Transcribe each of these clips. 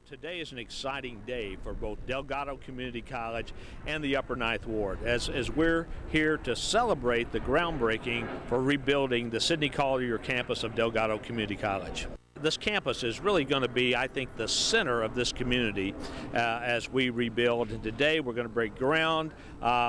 Today is an exciting day for both Delgado Community College and the Upper Ninth Ward as we're here to celebrate the groundbreaking for rebuilding the Sidney Collier campus of Delgado Community College. This campus is really going to be, I think, the center of this community as we rebuild. And today we're going to break ground,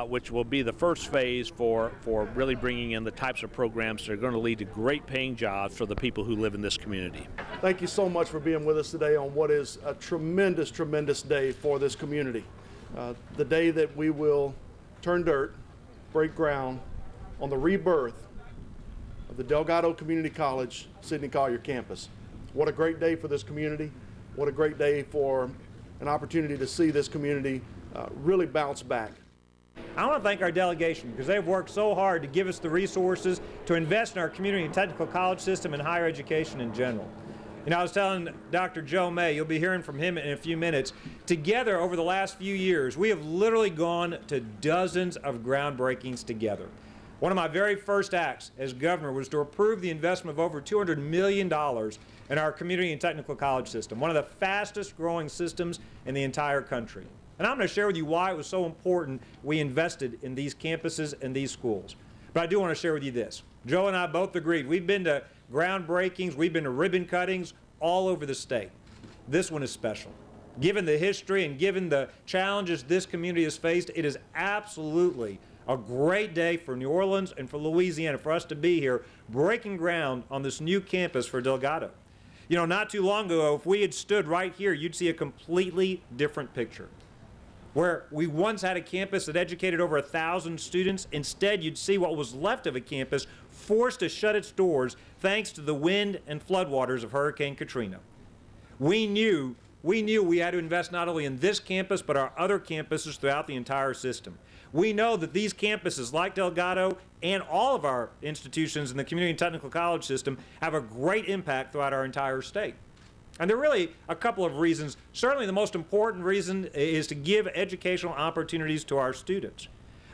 which will be the first phase for really bringing in the types of programs that are going to lead to great paying jobs for the people who live in this community. Thank you so much for being with us today on what is a tremendous, tremendous day for this community. The day that we will turn dirt, break ground on the rebirth of the Delgado Community College Sidney Collier campus. What a great day for this community. What a great day for an opportunity to see this community really bounce back. I want to thank our delegation because they've worked so hard to give us the resources to invest in our community and technical college system and higher education in general. You know, I was telling Dr. Joe May, you'll be hearing from him in a few minutes, together over the last few years, we have literally gone to dozens of groundbreakings together. One of my very first acts as governor was to approve the investment of over $200 million in our community and technical college system, one of the fastest growing systems in the entire country. And I'm going to share with you why it was so important we invested in these campuses and these schools. But I do want to share with you this. Joe and I both agreed. We've been to groundbreakings, we've been to ribbon cuttings all over the state. This one is special. Given the history and given the challenges this community has faced, it is absolutely a great day for New Orleans and for Louisiana for us to be here breaking ground on this new campus for Delgado. You know, not too long ago, if we had stood right here, you'd see a completely different picture. Where we once had a campus that educated over 1,000 students, instead you'd see what was left of a campus forced to shut its doors thanks to the wind and floodwaters of Hurricane Katrina. We knew we had to invest not only in this campus, but our other campuses throughout the entire system. We know that these campuses, like Delgado and all of our institutions in the community and technical college system, have a great impact throughout our entire state. And there are really a couple of reasons. Certainly the most important reason is to give educational opportunities to our students.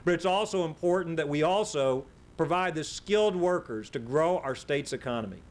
But it's also important that we also provide the skilled workers to grow our state's economy.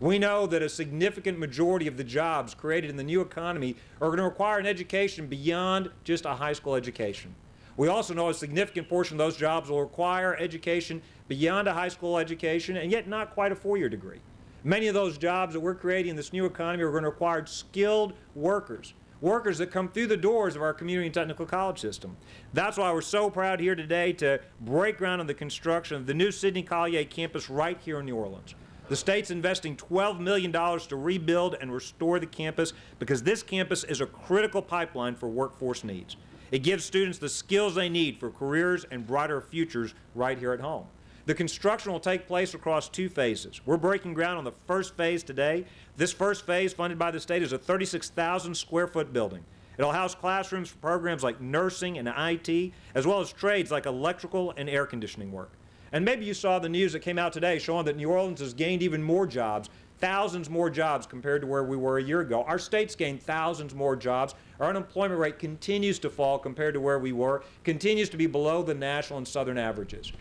We know that a significant majority of the jobs created in the new economy are going to require an education beyond just a high school education. We also know a significant portion of those jobs will require education beyond a high school education and yet not quite a four-year degree. Many of those jobs that we're creating in this new economy are going to require skilled workers, workers that come through the doors of our community and technical college system. That's why we're so proud here today to break ground on the construction of the new Sidney Collier campus right here in New Orleans. The state's investing $12 million to rebuild and restore the campus because this campus is a critical pipeline for workforce needs. It gives students the skills they need for careers and brighter futures right here at home. The construction will take place across two phases. We're breaking ground on the first phase today. This first phase, funded by the state, is a 36,000 square foot building. It'll house classrooms for programs like nursing and IT, as well as trades like electrical and air conditioning work. And maybe you saw the news that came out today showing that New Orleans has gained even more jobs, thousands more jobs compared to where we were a year ago. Our state's gained thousands more jobs. Our unemployment rate continues to fall compared to where we were, continues to be below the national and southern averages.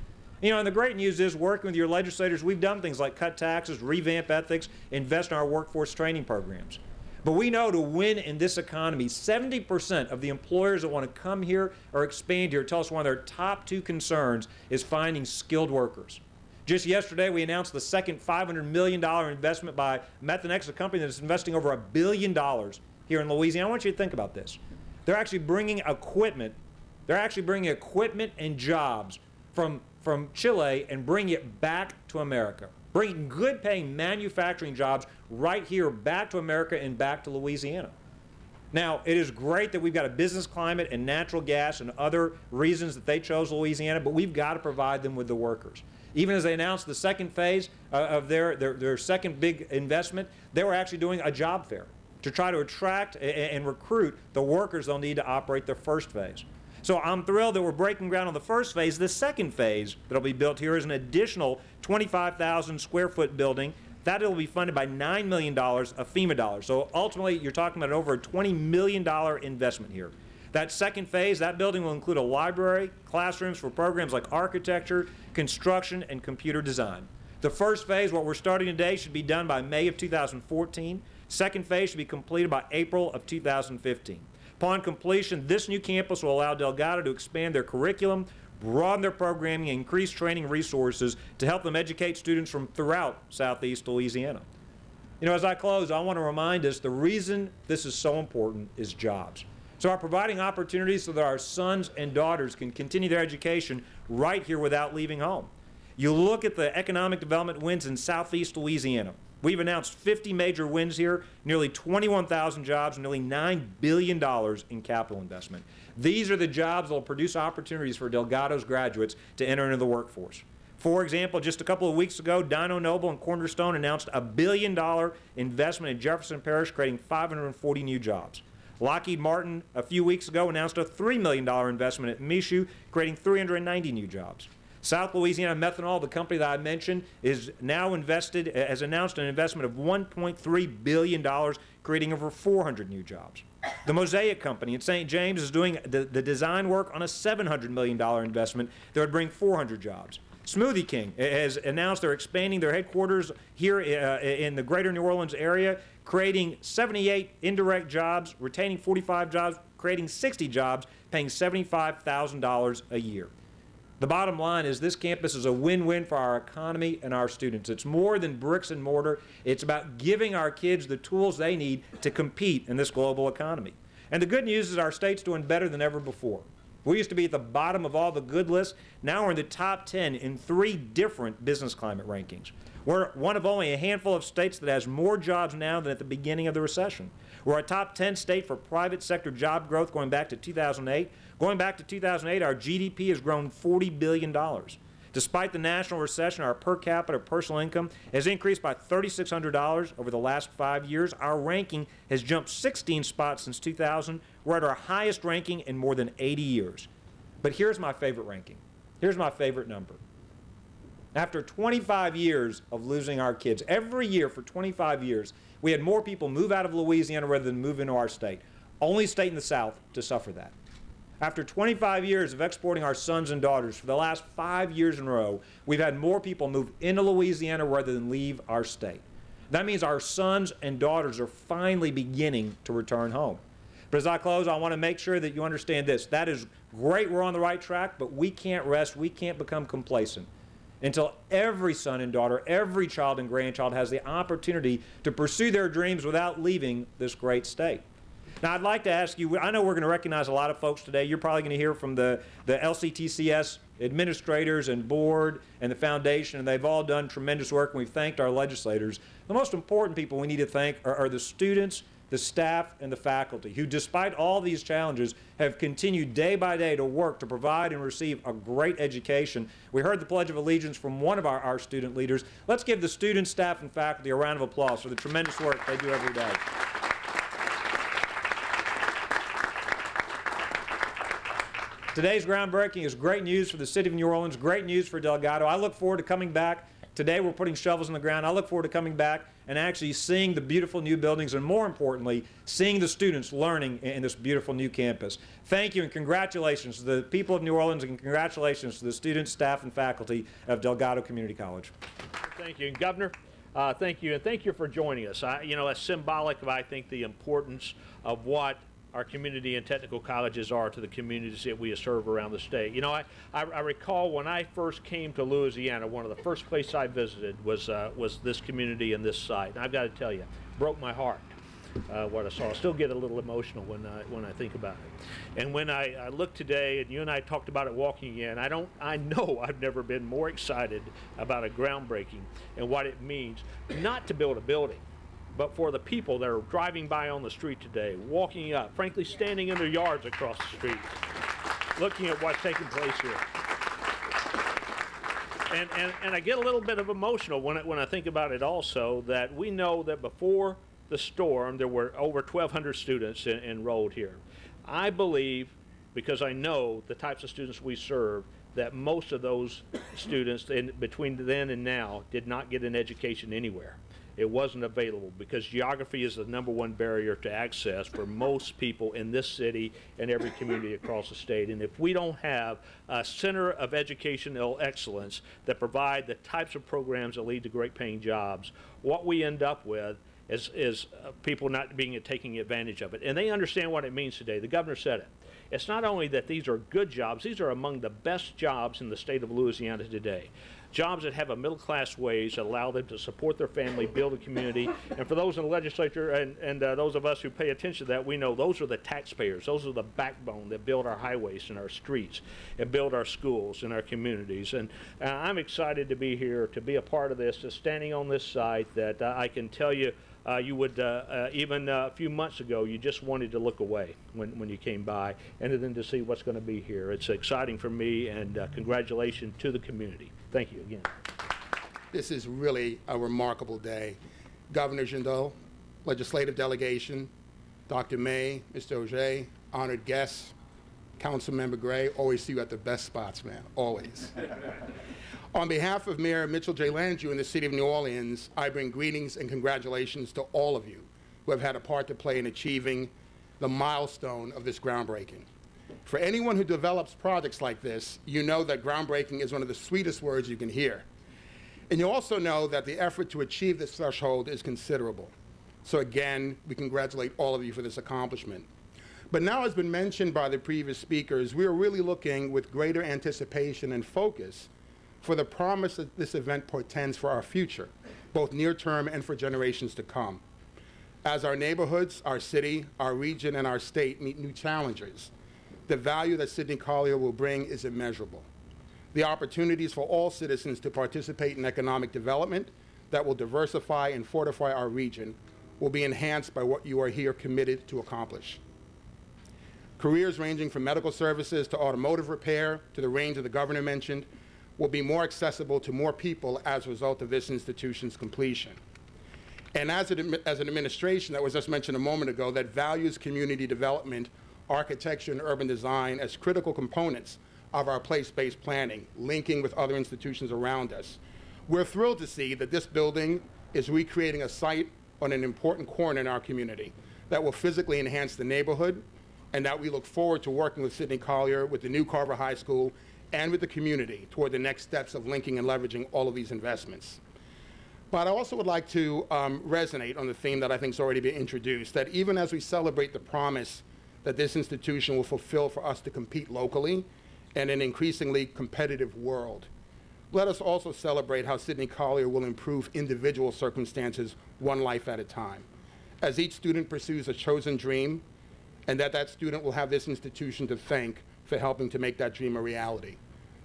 You know, and the great news is, working with your legislators, we've done things like cut taxes, revamp ethics, invest in our workforce training programs. But we know to win in this economy, 70% of the employers that want to come here or expand here tell us one of their top two concerns is finding skilled workers. Just yesterday, we announced the second $500 million investment by Methanex, a company that's investing over $1 billion here in Louisiana. I want you to think about this. They're actually bringing equipment. They're actually bringing equipment and jobs from Chile and bringing it back to America. Bringing good-paying manufacturing jobs right here back to America and back to Louisiana. Now, it is great that we've got a business climate and natural gas and other reasons that they chose Louisiana, but we've got to provide them with the workers. Even as they announced the second phase of their second big investment, they were actually doing a job fair to try to attract and recruit the workers they'll need to operate their first phase. So I'm thrilled that we're breaking ground on the first phase. The second phase that will be built here is an additional 25,000 square foot building. That will be funded by $9 million of FEMA dollars. So ultimately, you're talking about over a $20 million investment here. That second phase, that building will include a library, classrooms for programs like architecture, construction, and computer design. The first phase, what we're starting today, should be done by May of 2014. Second phase should be completed by April of 2015. Upon completion, this new campus will allow Delgado to expand their curriculum, broaden their programming, and increase training resources to help them educate students from throughout Southeast Louisiana. You know, as I close, I want to remind us the reason this is so important is jobs. So our providing opportunities so that our sons and daughters can continue their education right here without leaving home. You look at the economic development wins in Southeast Louisiana. We've announced 50 major wins here, nearly 21,000 jobs, nearly $9 billion in capital investment. These are the jobs that will produce opportunities for Delgado's graduates to enter into the workforce. For example, just a couple of weeks ago, Dino Noble and Cornerstone announced a $1 billion investment in Jefferson Parish, creating 540 new jobs. Lockheed Martin, a few weeks ago, announced a $3 million investment at Michoud, creating 390 new jobs. South Louisiana Methanol, the company that I mentioned, has announced an investment of $1.3 billion, creating over 400 new jobs. The Mosaic Company in St. James is doing the design work on a $700 million investment that would bring 400 jobs. Smoothie King has announced they're expanding their headquarters here in the greater New Orleans area, creating 78 indirect jobs, retaining 45 jobs, creating 60 jobs, paying $75,000 a year. The bottom line is this campus is a win-win for our economy and our students. It's more than bricks and mortar. It's about giving our kids the tools they need to compete in this global economy. And the good news is our state's doing better than ever before. We used to be at the bottom of all the good lists. Now we're in the top 10 in 3 different business climate rankings. We're one of only a handful of states that has more jobs now than at the beginning of the recession. We're a top 10 state for private sector job growth going back to 2008. Going back to 2008, our GDP has grown $40 billion. Despite the national recession, our per capita personal income has increased by $3,600 over the last 5 years. Our ranking has jumped 16 spots since 2000. We're at our highest ranking in more than 80 years. But here's my favorite ranking. Here's my favorite number. After 25 years of losing our kids, every year for 25 years, we had more people move out of Louisiana rather than move into our state. Only state in the South to suffer that. After 25 years of exporting our sons and daughters, for the last 5 years in a row, we've had more people move into Louisiana rather than leave our state. That means our sons and daughters are finally beginning to return home. But as I close, I want to make sure that you understand this. That is great, we're on the right track, but we can't rest, we can't become complacent until every son and daughter, every child and grandchild has the opportunity to pursue their dreams without leaving this great state. Now, I'd like to ask you, I know we're going to recognize a lot of folks today. You're probably going to hear from the LCTCS administrators and board and the foundation, and they've all done tremendous work, and we've thanked our legislators. The most important people we need to thank are the students, the staff, and the faculty, who, despite all these challenges, have continued day by day to work to provide and receive a great education. We heard the Pledge of Allegiance from one of our student leaders. Let's give the students, staff, and faculty a round of applause for the tremendous work they do every day. Today's groundbreaking is great news for the city of New Orleans, great news for Delgado. I look forward to coming back. Today we're putting shovels in the ground. I look forward to coming back and actually seeing the beautiful new buildings and, more importantly, seeing the students learning in this beautiful new campus. Thank you and congratulations to the people of New Orleans, and congratulations to the students, staff, and faculty of Delgado Community College. Thank you. And Governor, thank you, and thank you for joining us. You know, it's symbolic of, I think, the importance of what our community and technical colleges are to the communities that we serve around the state. You know, I recall when I first came to Louisiana, one of the first places I visited was this community and this site. And I've got to tell you, broke my heart what I saw. I still get a little emotional when I think about it. And when I look today, and you and I talked about it walking in, I know I've never been more excited about a groundbreaking and what it means, not to build a building, but for the people that are driving by on the street today, walking up, frankly standing in their yards across the street, looking at what's taking place here. And I get a little bit of emotional when I think about it also, that we know that before the storm there were over 1,200 students enrolled here. I believe, because I know the types of students we serve, that most of those students between then and now did not get an education anywhere. It wasn't available because geography is the #1 barrier to access for most people in this city and every community across the state. And if we don't have a center of educational excellence that provide the types of programs that lead to great paying jobs, what we end up with as people not taking advantage of it. And they understand what it means today. The governor said it. It's not only that these are good jobs, these are among the best jobs in the state of Louisiana today. Jobs that have a middle-class wage that allow them to support their family, build a community. And for those in the legislature and those of us who pay attention to that, we know those are the taxpayers. Those are the backbone that build our highways and our streets and build our schools and our communities. And I'm excited to be here, to be a part of this, to standing on this site that I can tell you, you would, even a few months ago, you just wanted to look away when you came by, and then to see what's going to be here. It's exciting for me, and congratulations to the community. Thank you again. This is really a remarkable day. Governor Jindal, legislative delegation, Dr. May, Mr. Auger, honored guests, Councilmember Gray, always see you at the best spots, man, always. On behalf of Mayor Mitchell J. Landrieu and the City of New Orleans, I bring greetings and congratulations to all of you who have had a part to play in achieving the milestone of this groundbreaking. For anyone who develops projects like this, you know that groundbreaking is one of the sweetest words you can hear. And you also know that the effort to achieve this threshold is considerable. So again, we congratulate all of you for this accomplishment. But now, as been mentioned by the previous speakers, we are really looking with greater anticipation and focus for the promise that this event portends for our future, both near term and for generations to come. As our neighborhoods, our city, our region, and our state meet new challenges, the value that Sidney Collier will bring is immeasurable. The opportunities for all citizens to participate in economic development that will diversify and fortify our region will be enhanced by what you are here committed to accomplish. Careers ranging from medical services to automotive repair to the range that the governor mentioned will be more accessible to more people as a result of this institution's completion. And as an administration that was just mentioned a moment ago that values community development, architecture, and urban design as critical components of our place-based planning, linking with other institutions around us, we're thrilled to see that this building is recreating a site on an important corner in our community that will physically enhance the neighborhood, and that we look forward to working with Sidney Collier, with the new Carver High School, and with the community toward the next steps of linking and leveraging all of these investments. But I also would like to resonate on the theme that I think has already been introduced, that even as we celebrate the promise that this institution will fulfill for us to compete locally in an increasingly competitive world, let us also celebrate how Sidney Collier will improve individual circumstances one life at a time. As each student pursues a chosen dream, and that student will have this institution to thank for helping to make that dream a reality.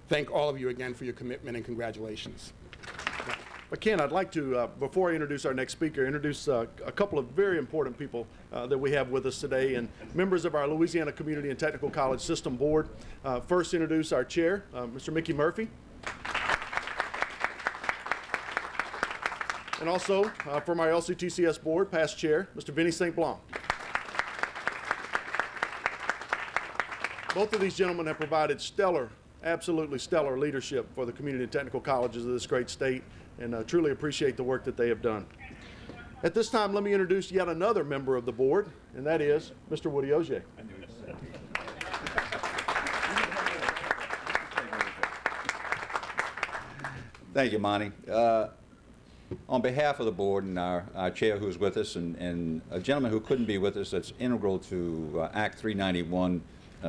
Thank all of you again for your commitment and congratulations. But Ken, I'd like to, before I introduce our next speaker, introduce a couple of very important people that we have with us today, and members of our Louisiana Community and Technical College System Board. First, introduce our chair, Mr. Mickey Murphy. And also, from our LCTCS board, past chair, Mr. Vinny St. Blanc. Both of these gentlemen have provided stellar, absolutely stellar leadership for the community and technical colleges of this great state, and truly appreciate the work that they have done. At this time, let me introduce yet another member of the board, and that is Mr. Woody Auger. Thank you, Monty. On behalf of the board and our chair who's with us, and a gentleman who couldn't be with us that's integral to Act 391,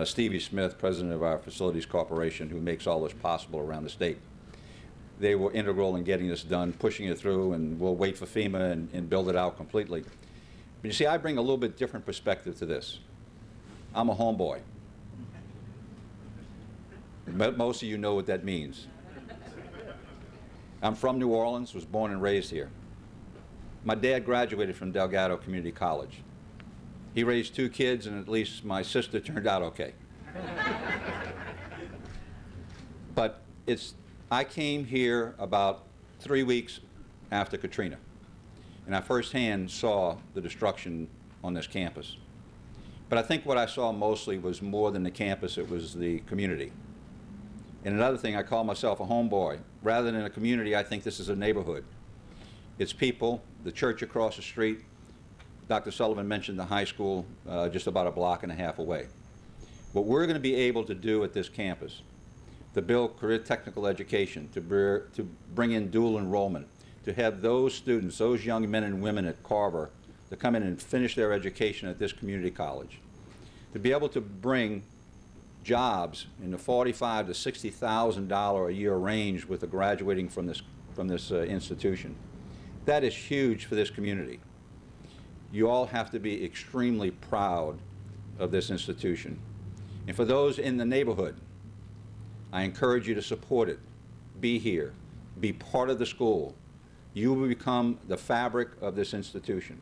Stevie Smith, president of our Facilities Corporation, who makes all this possible around the state. They were integral in getting this done, pushing it through, and we'll wait for FEMA and build it out completely. But you see, I bring a little bit different perspective to this. I'm a homeboy. But most of you know what that means. I'm from New Orleans, was born and raised here. My dad graduated from Delgado Community College. He raised 2 kids, and at least my sister turned out okay. But I came here about 3 weeks after Katrina, and I firsthand saw the destruction on this campus. But I think what I saw mostly was more than the campus, it was the community. And another thing, I call myself a homeboy. Rather than a community, I think this is a neighborhood. It's people, the church across the street. Dr. Sullivan mentioned the high school just about a block and a half away. What we're going to be able to do at this campus, to build career technical education, to bring in dual enrollment, to have those students, those young men and women at Carver, to come in and finish their education at this community college, to be able to bring jobs in the $45,000 to $60,000 a year range with the graduating from this institution. That is huge for this community. You all have to be extremely proud of this institution. And for those in the neighborhood, I encourage you to support it. Be here. Be part of the school. You will become the fabric of this institution.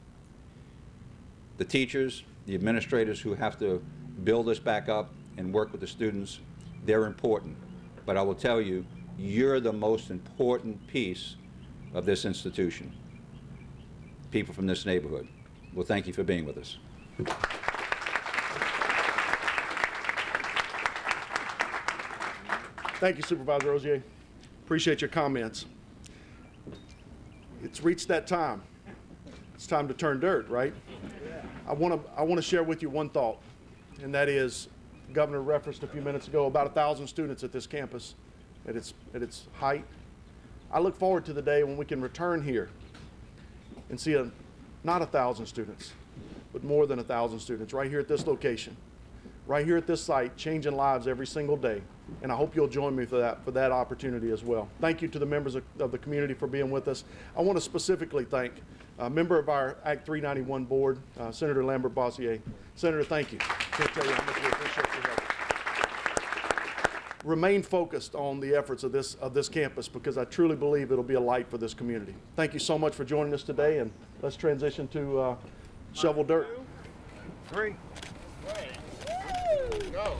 The teachers, the administrators who have to build this back up and work with the students, they're important. But I will tell you, you're the most important piece of this institution. People from this neighborhood. Well, thank you for being with us. Thank you, Supervisor Ogier. Appreciate your comments. It's reached that time. It's time to turn dirt, right? I want to share with you one thought, and that is, the Governor referenced a few minutes ago about 1,000 students at this campus at its height. I look forward to the day when we can return here and see not 1,000 students, but more than 1,000 students right here at this location, right here at this site, changing lives every single day. And I hope you'll join me for that opportunity as well. Thank you to the members of the community for being with us. I want to specifically thank a member of our Act 391 board, Senator Lambert-Bossier. Senator, thank you. Can't tell you how much we appreciate your help. Remain focused on the efforts of this campus, because I truly believe it'll be a light for this community. Thank you so much for joining us today, and let's transition to shovel dirt. 3. Go.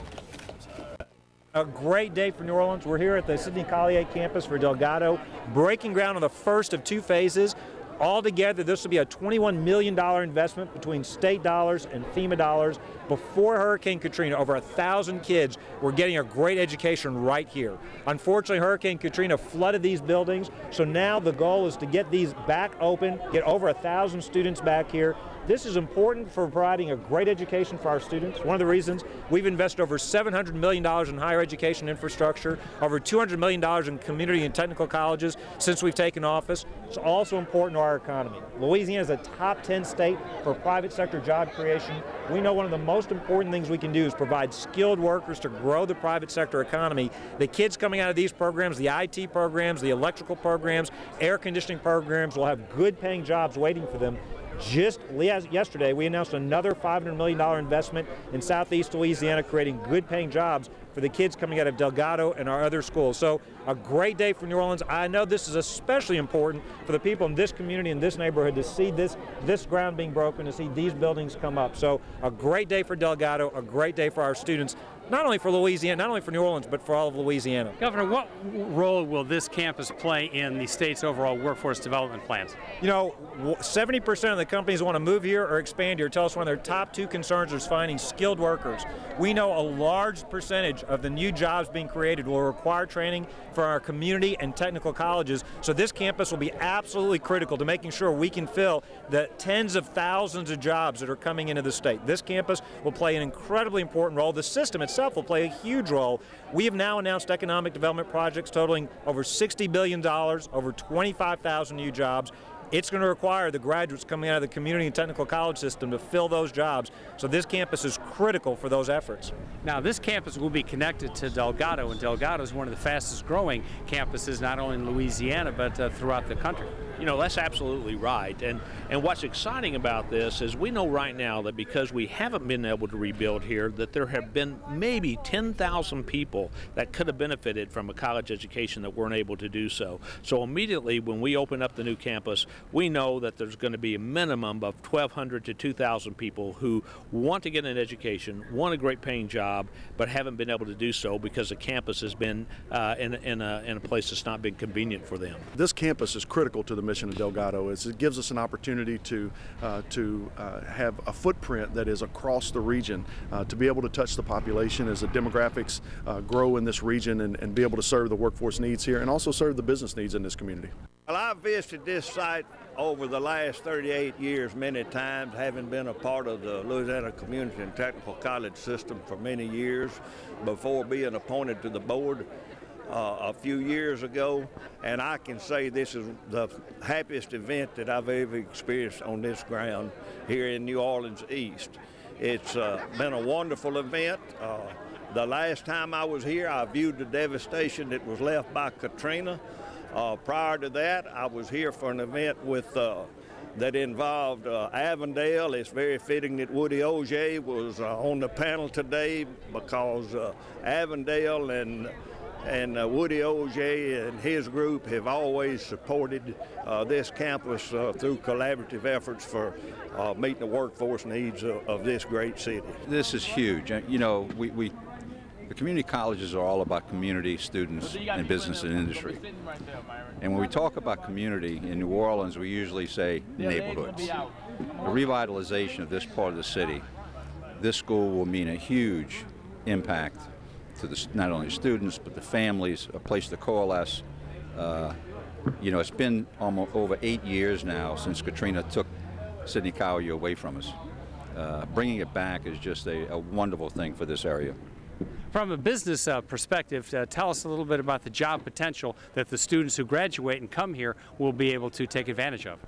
A great day for New Orleans. We're here at the Sidney Collier campus for Delgado, breaking ground on the first of 2 phases. Altogether, this will be a $21 million investment between state dollars and FEMA dollars. Before Hurricane Katrina, over 1,000 kids were getting a great education right here. Unfortunately, Hurricane Katrina flooded these buildings, so now the goal is to get these back open, get over 1,000 students back here. This is important for providing a great education for our students. One of the reasons we've invested over $700 million in higher education infrastructure, over $200 million in community and technical colleges since we've taken office. It's also important to our economy. Louisiana is a top 10 state for private sector job creation. We know one of the most important things we can do is provide skilled workers to grow the private sector economy. The kids coming out of these programs, the IT programs, the electrical programs, air conditioning programs, will have good paying jobs waiting for them. Just yesterday, we announced another $500 million investment in Southeast Louisiana, creating good-paying jobs for the kids coming out of Delgado and our other schools. So a great day for New Orleans. I know this is especially important for the people in this community, in this neighborhood, to see this ground being broken, to see these buildings come up. So a great day for Delgado, a great day for our students, not only for Louisiana, not only for New Orleans, but for all of Louisiana. Governor, what role will this campus play in the state's overall workforce development plans? You know, 70% of the companies who want to move here or expand here tell us one of their top 2 concerns is finding skilled workers. We know a large percentage of the new jobs being created will require training for our community and technical colleges, so this campus will be absolutely critical to making sure we can fill the tens of thousands of jobs that are coming into the state. This campus will play an incredibly important role. The system itself will play a huge role. We have now announced economic development projects totaling over $60 billion, over 25,000 new jobs. It's going to require the graduates coming out of the community and technical college system to fill those jobs. So this campus is critical for those efforts. Now, this campus will be connected to Delgado, and Delgado is one of the fastest growing campuses, not only in Louisiana, but throughout the country. You know, that's absolutely right. And what's exciting about this is we know right now that because we haven't been able to rebuild here, that there have been maybe 10,000 people that could have benefited from a college education that weren't able to do so. So immediately when we open up the new campus, we know that there's going to be a minimum of 1,200 to 2,000 people who want to get an education, want a great paying job, but haven't been able to do so because the campus has been in a place that's not been convenient for them. This campus is critical to the mission of Delgado. It gives us an opportunity to have a footprint that is across the region, to be able to touch the population as the demographics grow in this region, and be able to serve the workforce needs here and also serve the business needs in this community. Well, I've visited this site over the last 38 years many times, having been a part of the Louisiana Community and Technical College system for many years before being appointed to the board. a few years ago, and I can say this is the happiest event that I've ever experienced on this ground here in New Orleans East. It's been a wonderful event. The last time I was here, I viewed the devastation that was left by Katrina. Prior to that, I was here for an event with that involved Avondale. It's very fitting that Woody Auger was on the panel today, because Avondale and Woody Auger and his group have always supported this campus through collaborative efforts for meeting the workforce needs of this great city. This is huge. You know, the community colleges are all about community, students, and business and industry. And when we talk about community in New Orleans, we usually say neighborhoods. The revitalization of this part of the city, this school will mean a huge impact to not only students, but the families, a place to coalesce. You know, it's been almost over 8 years now since Katrina took Sidney Collier away from us. Bringing it back is just a wonderful thing for this area. From a business perspective, tell us a little bit about the job potential that the students who graduate and come here will be able to take advantage of.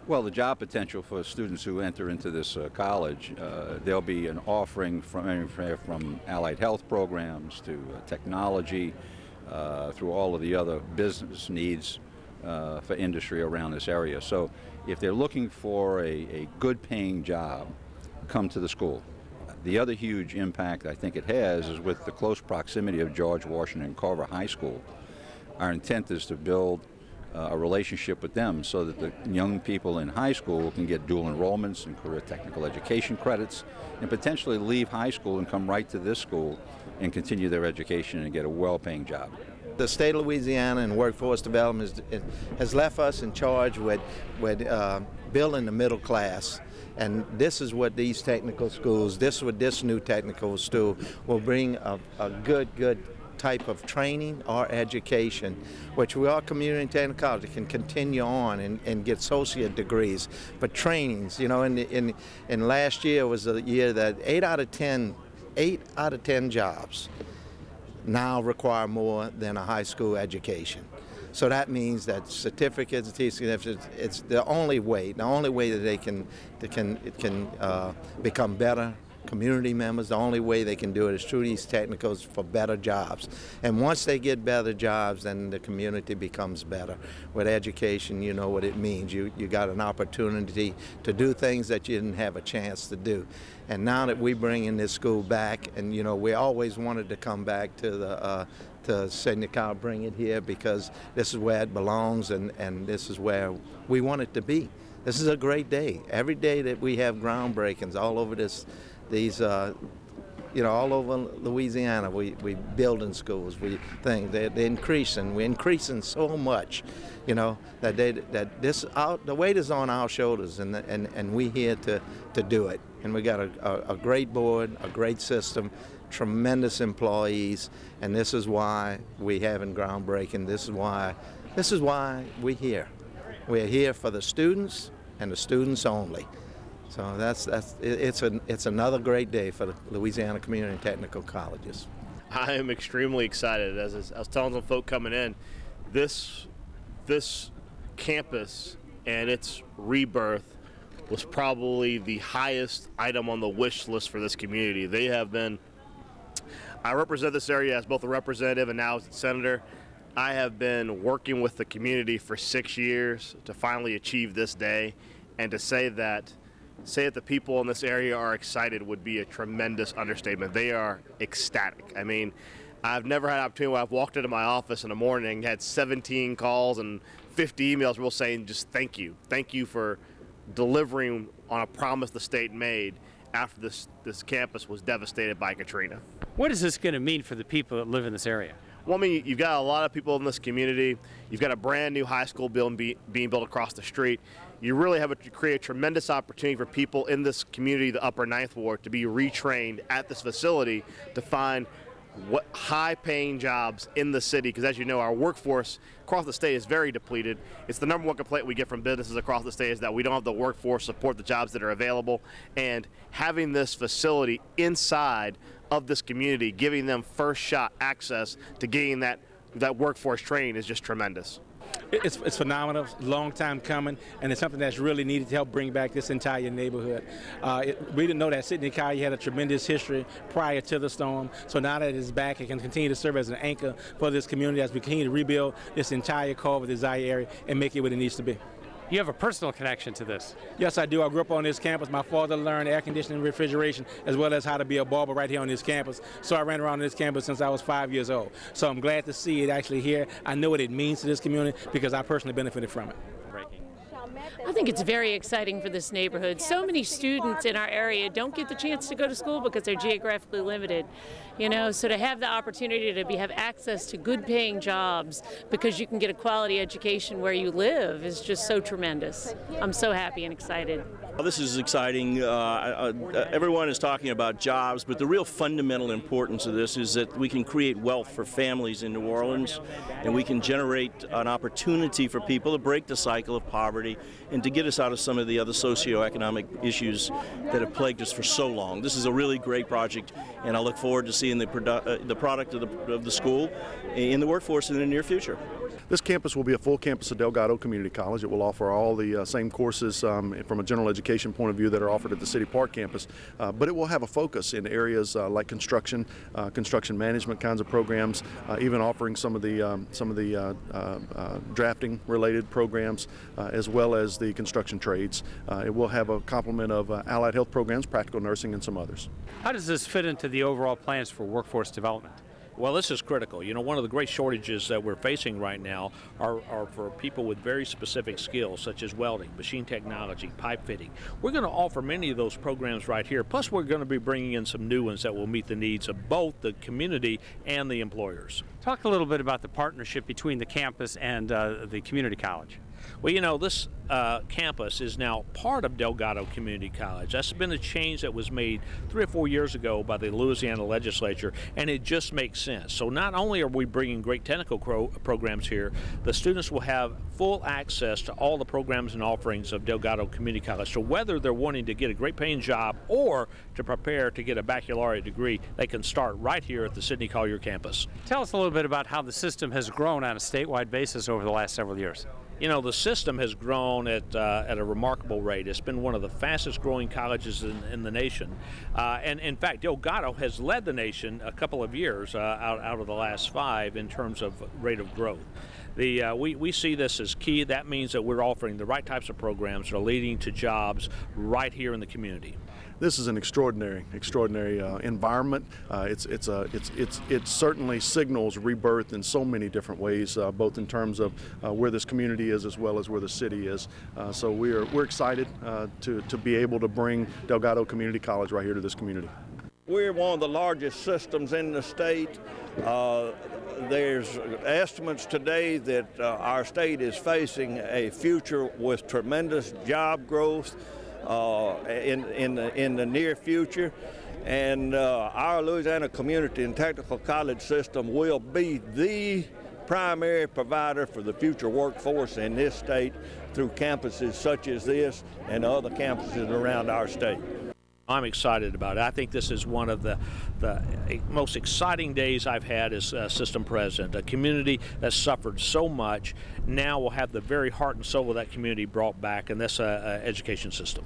Well, the job potential for students who enter into this college, there'll be an offering from allied health programs to technology, through all of the other business needs for industry around this area. So if they're looking for a good paying job, come to the school. The other huge impact I think it has is with the close proximity of George Washington Carver High School. Our intent is to build a relationship with them so that the young people in high school can get dual enrollments and career technical education credits, and potentially leave high school and come right to this school and continue their education and get a well-paying job. The state of Louisiana and workforce development has left us in charge with building the middle class. And this is what these technical schools, this is what this new technical school will bring, a good type of training or education, which we all community technical college can continue on and get associate degrees. But trainings, you know, in last year was a year that 8 out of 10 jobs now require more than a high school education. So that means that certificates, it's the only way that they can become better community members. The only way they can do it is through these technicals for better jobs. And once they get better jobs, then the community becomes better. With education, you know what it means. You got an opportunity to do things that you didn't have a chance to do. And now that we bring in this school back, and you know, we always wanted to come back to Sidney Collier, bring it here because this is where it belongs, and this is where we want it to be. This is a great day. Every day that we have groundbreakings all over all over Louisiana, we building schools. They're increasing. We're increasing so much, you know, that the weight is on our shoulders, and we're here to do it. And we got a great board, a great system, tremendous employees, and this is why we having groundbreaking. This is why we're here. We're here for the students and the students only. So it's another great day for the Louisiana Community Technical Colleges. I am extremely excited. As I was telling some folk coming in, this campus and its rebirth was probably the highest item on the wish list for this community. I represent this area as both a representative and now as a senator. I have been working with the community for 6 years to finally achieve this day, and to say that the people in this area are excited would be a tremendous understatement. They are ecstatic. I mean, I've never had an opportunity where I've walked into my office in the morning, had 17 calls and 50 emails, people saying just thank you. Thank you for delivering on a promise the state made after this campus was devastated by Katrina. What is this going to mean for the people that live in this area? Well, I mean, you've got a lot of people in this community. You've got a brand new high school building being built across the street. You really have to create a tremendous opportunity for people in this community, the Upper Ninth Ward, to be retrained at this facility to find high-paying jobs in the city, because as you know, our workforce across the state is very depleted. It's the number one complaint we get from businesses across the state is that we don't have the workforce to support the jobs that are available, and having this facility inside of this community, giving them first shot access to getting that workforce trained is just tremendous. It's phenomenal, long time coming, and it's something that's really needed to help bring back this entire neighborhood. We didn't know that Sidney Collier had a tremendous history prior to the storm, so now that it's back, it can continue to serve as an anchor for this community as we continue to rebuild this entire Culver Desire area and make it what it needs to be. You have a personal connection to this. Yes, I do. I grew up on this campus. My father learned air conditioning and refrigeration as well as how to be a barber right here on this campus. So I ran around this campus since I was 5 years old. So I'm glad to see it actually here. I know what it means to this community because I personally benefited from it. I think it's very exciting for this neighborhood. So many students in our area don't get the chance to go to school because they're geographically limited. You know, so to have the opportunity to have access to good paying jobs because you can get a quality education where you live is just so tremendous. I'm so happy and excited. Well, this is exciting. Everyone is talking about jobs, but the real fundamental importance of this is that we can create wealth for families in New Orleans, and we can generate an opportunity for people to break the cycle of poverty and to get us out of some of the other socioeconomic issues that have plagued us for so long. This is a really great project, and I look forward to seeing the product of the school in the workforce in the near future. This campus will be a full campus of Delgado Community College. It will offer all the same courses from a general education point of view that are offered at the City Park campus, but it will have a focus in areas like construction, construction management kinds of programs, even offering some of the drafting related programs, as well as the construction trades. It will have a complement of allied health programs, practical nursing, and some others. How does this fit into the overall plans for workforce development? Well, this is critical. You know, one of the great shortages that we're facing right now are for people with very specific skills, such as welding, machine technology, pipe fitting. We're going to offer many of those programs right here. Plus, we're going to be bringing in some new ones that will meet the needs of both the community and the employers. Talk a little bit about the partnership between the campus and the community college. Well, you know, this campus is now part of Delgado Community College. That's been a change that was made 3 or 4 years ago by the Louisiana legislature, and it just makes sense. So not only are we bringing great technical programs here, the students will have full access to all the programs and offerings of Delgado Community College. So whether they're wanting to get a great paying job or to prepare to get a baccalaureate degree, they can start right here at the Sidney Collier campus. Tell us a little bit about how the system has grown on a statewide basis over the last several years. You know, the system has grown at a remarkable rate. It's been one of the fastest growing colleges in the nation. And in fact, Delgado has led the nation a couple of years out of the last 5 in terms of rate of growth. We see this as key. That means that we're offering the right types of programs that are leading to jobs right here in the community. This is an extraordinary environment. It certainly signals rebirth in so many different ways, both in terms of where this community is as well as where the city is. So we're excited to be able to bring Delgado Community College right here to this community. We're one of the largest systems in the state. There's estimates today that our state is facing a future with tremendous job growth in the near future, and our Louisiana Community and Technical College system will be the primary provider for the future workforce in this state through campuses such as this and other campuses around our state. I'm excited about it. I think this is one of the most exciting days I've had as system president. A community that suffered so much now will have the very heart and soul of that community brought back, and that's an education system.